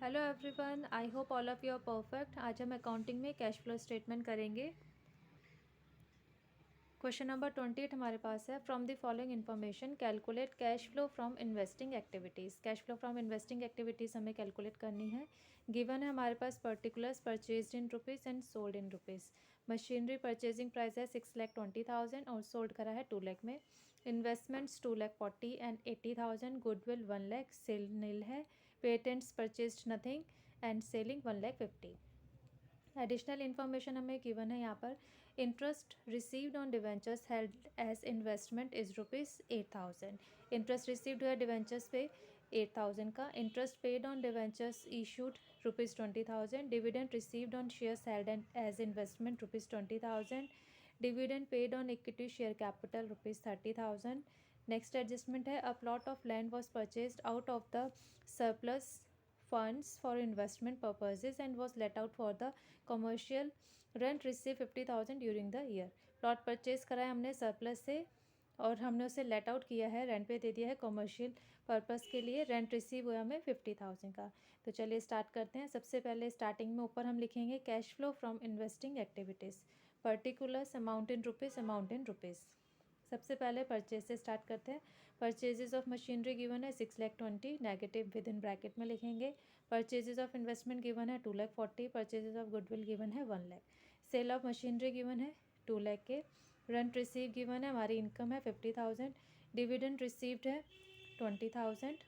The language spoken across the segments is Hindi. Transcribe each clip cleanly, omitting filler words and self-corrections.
Hello everyone, I hope all of you are perfect. आज हम अकाउंटिंग में कैश फ्लो स्टेटमेंट करेंगे। क्वेश्चन नंबर 28 हमारे पास है, from the following information calculate cash flow from investing activities. Cash flow from investing activities हमें कैलकुलेट करनी है। गिवन है हमारे पास particulars purchase in rupees and sold in rupees. Machinery purchasing price है 6,20,000 और सोल्ड करा है 2 लाख में। Investments 2,40,000 and 80,000। Goodwill 1 lakh, sale nil है। Patents purchased nothing and selling 1,50,000। Additional information हमें गिवन है यहाँ पर। Interest received on debentures held as investment is ₹8,000। Interest received हुआ डिवेंचर्स पे 8,000 का। Interest paid on debentures issued ₹20,000। Dividend received on shares held as investment ₹20,000। Dividend paid on equity share capital ₹30,000। Next adjustment है, a plot of land was purchased out of the surplus funds for investment purposes and was let out for the commercial rent received 50,000 during the year। Plot purchase करा है हमने सरप्लस से और हमने उसे लेट आउट किया है, रेंट पे दे दिया है कमर्शियल पर्पस के लिए। रेंट रिसीव हुआ हमें 50,000 का। तो चलिए स्टार्ट करते हैं। सबसे पहले स्टार्टिंग में ऊपर हम लिखेंगे cash flow from investing activities, particulars amount in rupees, amount in rupees. सबसे पहले परचेज से स्टार्ट करते हैं। परचेजेस ऑफ मशीनरी गिवन है 6,20,000, नेगेटिव विद इन ब्रैकेट में लिखेंगे। परचेजेस ऑफ इन्वेस्टमेंट गिवन है 2,40,000। परचेजेस ऑफ गुडविल गिवन है 1 lakh. Sale of machinery given है 2 लाख के। रेंट रिसीव गिवन है, हमारी इनकम है 50,000। डिविडेंड रिसीव्ड है 20,000।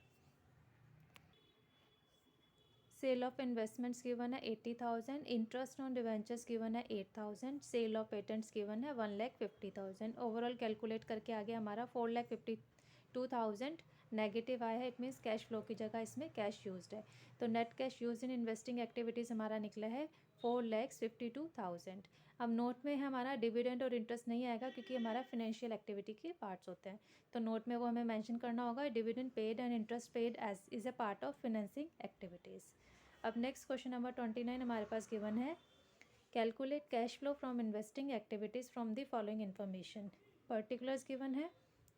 सेल ऑफ इन्वेस्टमेंट्स गिवन है 80,000। इंटरेस्ट ऑन डिवेंचर्स गिवन है 8,000। सेल ऑफ पेटेंट्स गिवन है 1,50,000। ओवरऑल कैलकुलेट करके आ गया हमारा 4,52,000 नेगेटिव आया है। इट मीन्स कैश फ्लो की जगह इसमें कैश यूज्ड है। तो net cash use in investing activities हमारा निकला है 4,52,000। अब नोट में हमारा डिविडेंड और इंटरेस्ट नहीं आएगा क्योंकि हमारा फिनेंशियल एक्टिविटी के पार्ट्स होते हैं, तो नोट में वो हमें मेंशन करना होगा। Dividend paid and interest paid as is a part of financing activities. अब नेक्स्ट क्वेश्चन नंबर 29 हमारे पास गिवन है, calculate cash flow from investing activities from the following information. Particulars given है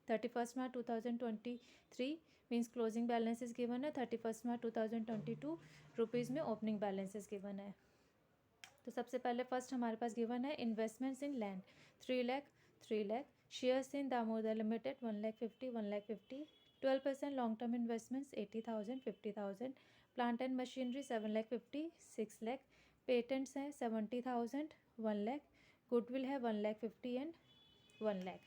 31 March 2023 means closing balances given है। 31 मार्च 2022 रुपीज़ में ओपनिंग बैलेंसेस गिवन है। तो सबसे पहले फर्स्ट हमारे पास गिवन है investments in land 3 lakh 3 lakh. Shares in Damodar limited 1,50,000 1,50,000। 12% long term investments 80,000 50,000। Plant and machinery 7,50,000 6 lakh. Patents हैं 70,000 1 लाख। गुडविल है 1,50,000 एंड 1 लाख।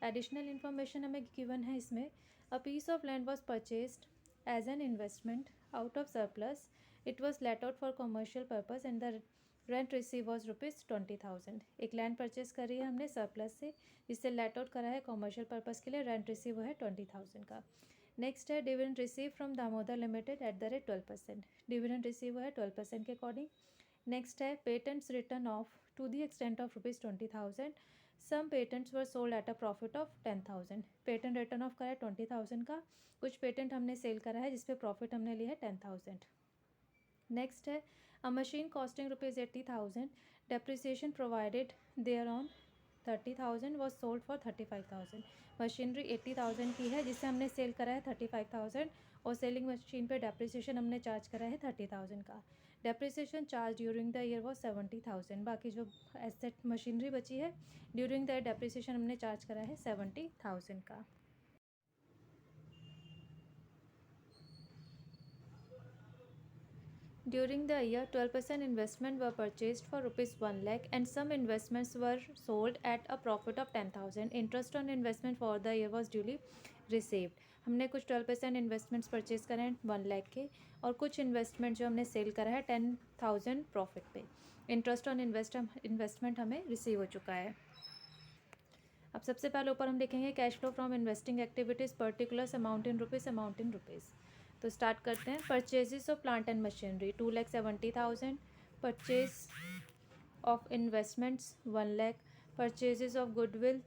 एडिशनल इन्फॉर्मेशन हमें गिवन है इसमें, a piece of land was purchased as an investment out of surplus. It was let out for commercial purpose and the rent receive was ₹20,000। एक लैंड परचेज करी है हमने सरप्लस से, जिससे लेट आउट करा है कमर्शियल पर्पज़ के लिए। रेंट रिसीव हुआ है 20,000 का। नेक्स्ट है dividend receive from Damodar limited at the rate 12%। Dividend receive हुआ है 12% के अकॉर्डिंग। नेक्स्ट है patents return off to the extent of ₹20,000। Some patents were sold at a profit of 10,000। Patent return off करा है 20,000 का। कुछ पेटेंट हमने सेल करा है जिसपे प्रॉफिट हमने लिया है 10,000। नेक्स्ट है, a machine costing ₹80,000, depreciation provided there on 30,000 was sold for 35,000। Machinery 80,000 की है जिससे हमने सेल करा है 35,000 और सेलिंग मशीन पे डेप्रिसिएशन हमने चार्ज करा है 30,000 का। Depreciation charge during the year was 70,000। बाकी जो एसेट मशीनरी बची है ड्यूरिंग द डेप्रिसिएशन हमने चार्ज करा है 70,000 का। During the year, 12% investment were purchased for ₹1 lakh and some investments were sold at a profit of 10,000. Interest on investment for the year was duly received. हमने कुछ 12% इन्वेस्टमेंट्स परचेज करे हैं 1 लाख के और कुछ इन्वेस्टमेंट जो हमने सेल करा है 10,000 प्रॉफिट पे। इंटरेस्ट ऑन इन्वेस्टमेंट हमें रिसीव हो चुका है। अब सबसे पहले ऊपर हम लिखेंगे cash flow from investing activities, particulars amount in rupees, amount in rupees. तो स्टार्ट करते हैं। Purchases of plant and machinery 2,70,000। Purchase of investments 1 lakh. Purchases of goodwill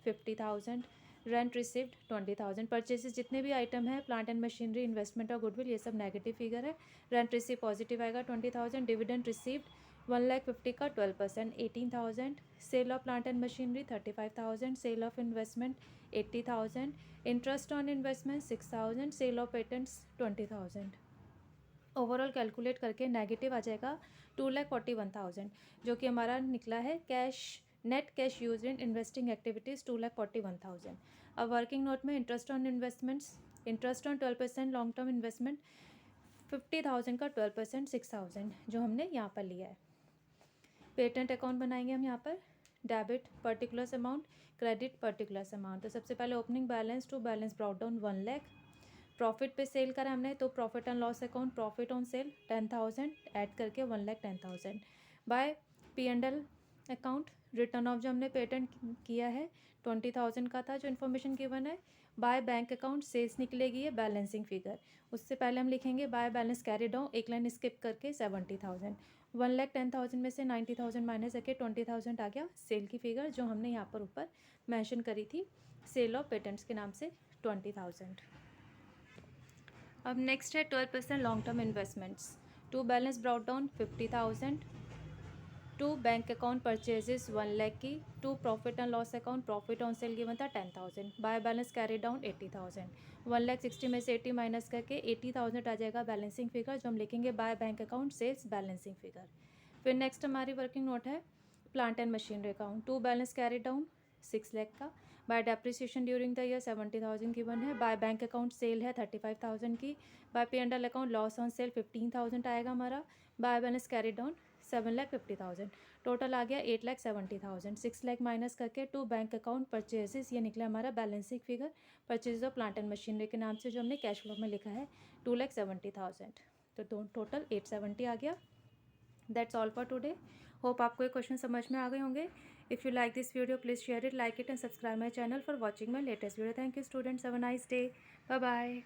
50,000। Rent received 20,000। Purchases जितने भी आइटम है प्लांट एंड मशीनरी, इन्वेस्टमेंट और गुडविल, ये सब नेगेटिव फिगर है। रेंट रिसीव पॉजिटिव आएगा 20,000। डिविडेंड रिसीव्ड 1,50,000 का 12% 18,000। Sale of plant and machinery 35,000। Sale of investment 80,000। Interest on investment 6,000। Sale of patents 20,000। Overall calculate करके नेगेटिव आ जाएगा 2,41,000, जो कि हमारा निकला है cash net cash use in investing activities 2,41,000। अब वर्किंग नोट में interest on investments, interest on 12% long term investment 50,000 का 12% 6,000 जो हमने यहाँ पर लिया है। पेटेंट अकाउंट बनाएंगे हम यहाँ पर, debit particular amount, credit particular amount. तो सबसे पहले opening balance to balance brought down 1 lakh, profit पे सेल करा हमने तो profit and loss account profit on sale 10,000 add करके 1,10,000। Bye P&L account return of जो हमने पेटेंट किया है 20,000 का था जो इन्फॉर्मेशन गिवन है। बाय बैंक अकाउंट सेल्स निकलेगी ये बैलेंसिंग फिगर, उससे पहले हम लिखेंगे बाय बैलेंस कैरी डाउन, एक लाइन स्किप करके 70,000। 1,10,000 में से 90,000 माइनस करके 20,000 आ गया सेल की फिगर जो हमने यहाँ पर ऊपर मेंशन करी थी सेल ऑफ पेटेंट्स के नाम से 20,000। अब नेक्स्ट है 12% long term investments. To balance brought down 50,000, to bank account purchases 1 lakh की, to profit and loss account profit on sale given था 10,000, बाय बैलेंस कैरी डाउन 80,000। 1,60,000 में से 80 माइनस करके 80,000 आ जाएगा बैलेंसिंग फिगर जो हम लिखेंगे by bank account sales balancing figure. फिर नेक्स्ट हमारी वर्किंग नोट है plant and machinery account, to balance carry down 6 lakh का, by depreciation during the year 70,000 given है, बाय बैंक अकाउंट सेल है 35,000 की, by P&L account loss on sale 15,000 आएगा हमारा, by balance carry down 7,50,000, total आ गया 8,70,000। 6 लाख माइनस करके टू बैंक अकाउंट परचेजेस ये निकला हमारा balancing figure purchase of plant and machinery के नाम से जो हमने कैश फ्लो में लिखा है 2,70,000, तो टोटल 870 आ गया। That's all for today. Hope आपको ये क्वेश्चन समझ में आ गए होंगे। If you like this video please share it, like it and subscribe my channel for watching my latest video. Thank you students, have a nice day, bye bye.